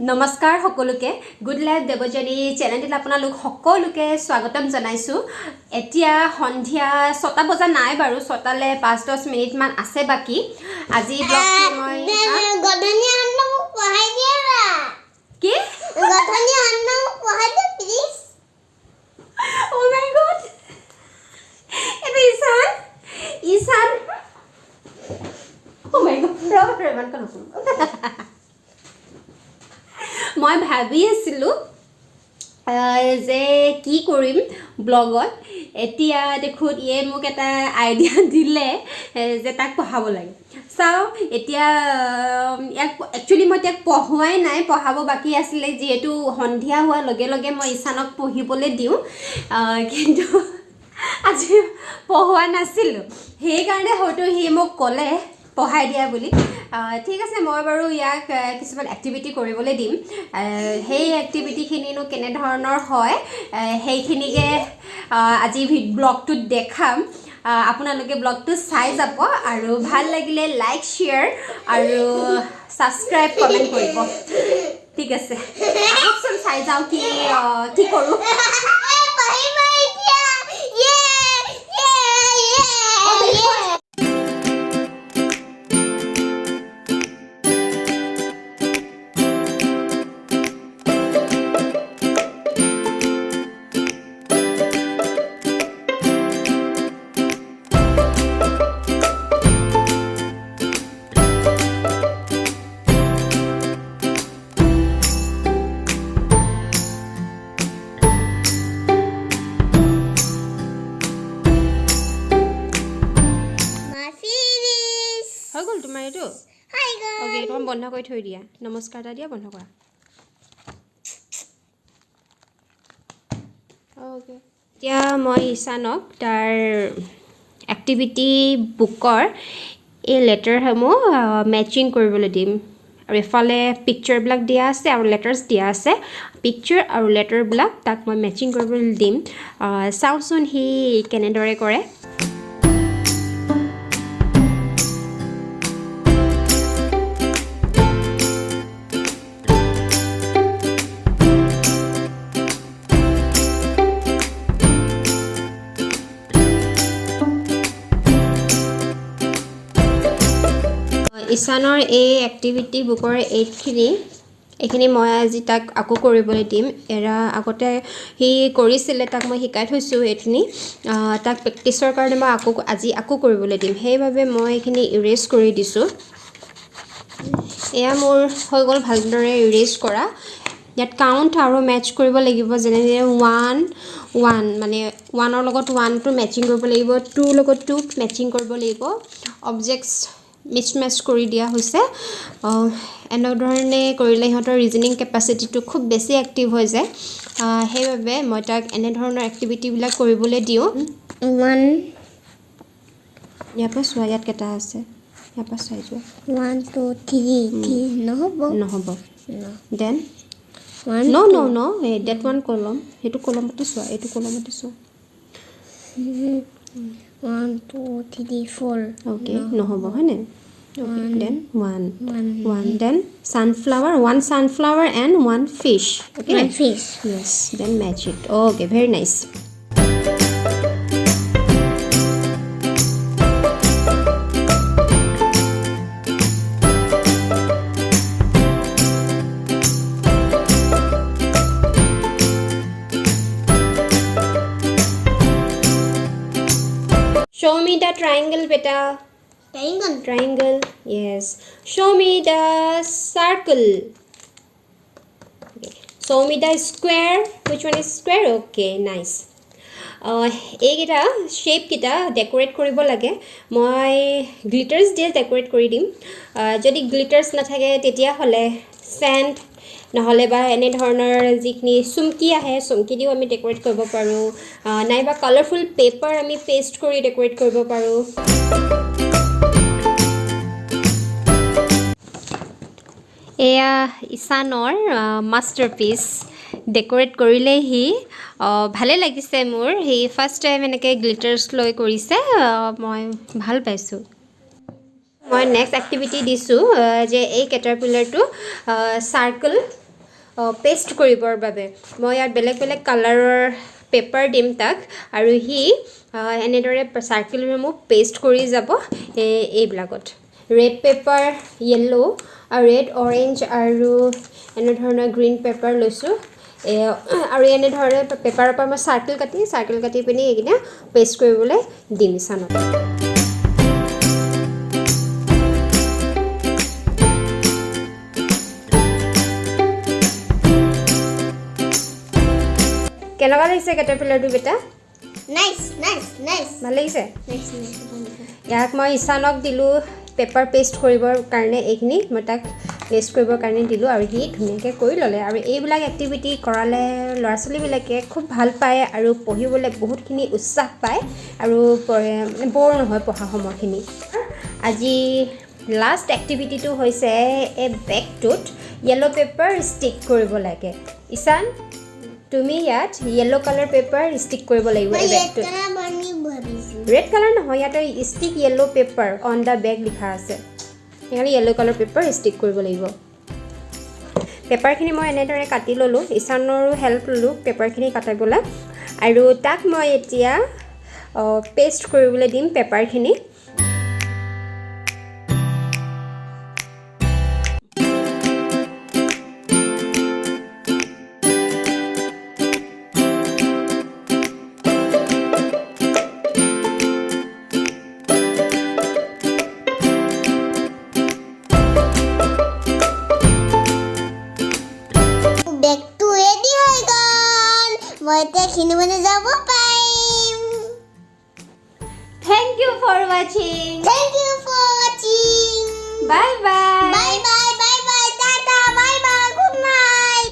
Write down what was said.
নমস্কাৰ সকলোকে good life Debjani চেনেলটিত আপোনালোক সকলোকে স্বাগতম জনাইছো এতিয়া সন্ধিয়া 6টা বজা নাই বাৰু 6টালে 5-10 মিনিট মান আছে বাকি আজি ব্লগটো মই গধনি আন্না মোক পঢ়াই দিবা কি গধনি আন্না মোক পঢ়াই দে প্লিজ ও মাই গড এটা ইসান ও মাই গড ৰমান কল মই ভাবি আছিলো যে কি কৰিম ব্লগত এতিয়া দেখুন ইয়ে মোক এটা আইডিয়া দিলে যে তাক পঢ়াব লাগে চাও এতিয়া একচুয়ালি মই তাক পঢ়ুৱাই নাই পঢ়াব বাকি আছিল যেহেতু সন্ধিয়া হোৱা লগে লগে মই ইসানক পঢ়িবলৈ দিও কিন্তু আজি পঢ়ুৱা নাছিল সেই কাৰণে হয়তো হি মোক ক'লে পঢ়াই দিয়া বুলি ঠিক আছে মই বাৰু ইয়াক কিছুমান এক্টিভিটি কৰিবলৈ দিম সেই এক্টিভিটিখিনিনো কেনে ধৰণৰ হয় সেইখিনিকে আজি ব্লগটোত দেখাম আপোনালোকে ব্লগটো চাই যাব আৰু ভাল লাগিলে লাইক শেয়াৰ আৰু সাবস্ক্ৰাইব কমেন্ট কৰিব ঠিক আছে আপচন চাই যাও কি কৰো তোমাৰ এইটো হাই গাইস ওকে তুমি বন্ধ কৰি থৈ দিয়া নমস্কাৰ দিয়া বন্ধ কৰা ওকে এতিয়া মই ইসানক তাৰ এক্টিভিটি বুকৰ এই লেটাৰসমূহ মেচিং কৰিবলৈ দিম আৰু এফালে পিকচাৰবিলাক দিয়া আছে আৰু লেটাৰ্ছ দিয়া আছে পিকচাৰ আৰু লেটাৰবিলাক তাক মই মেচিং কৰিবলৈ দিম চাওঁচোন হি কেনেদৰে কৰে ইসানৰ এই এক্টিভিটি বুকৰ এইখিনি মই আজি তাক আকৌ কৰিবলৈ দিম এৰা আগতে হি কৰিছিলে তাক মই শিকাই থৈছো এইখিনি তাক প্ৰেক্টিছৰ কাৰণে মই আজি আকৌ কৰিবলৈ দিম সেইভাবে মই এইখিনি ইৰেজ কৰি দিছো এয়া মোৰ হৈ গ'ল ভালদৰে ইৰেজ কৰা ইয়াত কাউন্ট আৰু মেচ কৰিব লাগিব যেনে 1 মানে 1ৰ লগত 1 টো মেচিং কৰিব লাগিব 2 লগত 2 মেচিং কৰিব লাগিব অবজেক্টস মিছমেচ কৰি দিয়া হৈছে এনেধৰণে কৰিলে ইহঁতৰ ৰিজনিং কেপাচিটিটো খুব বেছি এক্টিভ হৈ যায় সেইভাবে মই তাক এনেধৰণৰ এক্টিভিটিবিলাক কৰিবলৈ দিওঁ 1 ইয়াৰ পৰা চোৱা ইয়াত কেইটা আছে ইয়াৰ পৰা চাই যোৱা 1 2 3 নহব then no that one column এইটো কলমতে চোৱা এইটো কলমতে চোৱা 1 2 3 4 okay নহব হয়নে okay then 1 then one sunflower and one fish okay one fish yes then match it okay very nice show me the triangle beta triangle yes show me the circle okay. show me the square which one is square okay nice এইকেইটা shape কিটা ডেকোৰেট কৰিব লাগে মই গ্লিটাৰ্স দিয়ে ডেকোৰেট কৰি দিম যদি গ্লিটাৰ্স নাথাকে তেতিয়া হলে স্যান্ড নহলে বা এনে ধৰণৰ যিখিনি চুমকি আহে চুমকি দিও আমি ডেকোৰেট কৰিব পাৰো নাইবা কালাৰফুল পেপাৰ আমি পেস্ট কৰি ডেকোৰেট কৰিব পাৰো এয়া ইসানৰ মাষ্টাৰপিস ডেকোৰেট কৰিলে হি ভালে লাগিছে মোৰ হি ফাৰ্স্ট টাইম এনেকৈ গ্লিটাৰ্স লৈ কৰিছে মই ভাল পাইছো মই নেক্সট এক্টিভিটি দিছো যে এই ক্যাটাৰপিলাৰটো সাৰ্কেল পেষ্ট কৰিবৰ বাবে মই ইয়াত বেলেগ বেলেগ কালাৰৰ পেপাৰ দিম তাক আৰু সি এনেদৰে চাৰ্কেলসমূহ পেষ্ট কৰি যাব এইবিলাকত ৰেড পেপাৰ য়েল্লো আৰু ৰেড অৰেঞ্জ আৰু এনেধৰণৰ গ্ৰীণ পেপাৰ লৈছোঁ আৰু এনেধৰণে পেপাৰৰ পৰা মই চাৰ্কেল কাটি পিনি এইকেইটা পেষ্ট কৰিবলৈ দিম ইছানত কেনেকুৱা লাগিছে কেটাৰপিলাৰটো বেটা নাইস ভাল লাগিছে নাইস ইয়াক মই ইছানক দিলোঁ পেপাৰ পেষ্ট কৰিবৰ কাৰণে এইখিনি মই তাক পেষ্ট কৰিবৰ কাৰণে দিলোঁ আৰু সি ধুনীয়াকৈ কৰি ল'লে আৰু এইবিলাক এক্টিভিটি কৰালে ল'ৰা ছোৱালীবিলাকে খুব ভাল পায় আৰু পঢ়িবলৈ বহুতখিনি উৎসাহ পায় আৰু বৰ নহয় পঢ়া সময়খিনি আজি লাষ্ট এক্টিভিটিটো হৈছে এই বেগটোত য়েল্ল' পেপাৰ ষ্টিক কৰিব লাগে ইছান তুমি ইয়াত য়েল্ল' কালাৰ পেপাৰ ষ্টিক কৰিব লাগিব এই বেগটোত ৰেড কালাৰ নহয় ইয়াতে stick yellow' paper on the bag লিখা আছে সেইকাৰণে য়েল্ল' কালাৰ পেপাৰ ষ্টিক কৰিব লাগিব পেপাৰখিনি মই এনেদৰে কাটি ল'লোঁ ইছানৰো হেল্প ল'লোঁ পেপাৰখিনি কাটিবলৈ আৰু তাক মই এতিয়া পেষ্ট কৰিবলৈ দিম পেপাৰখিনি মই এতিয়া খিনিবলৈ যাব পাৰিম Thank you for watching. Thank you for watching. Bye bye.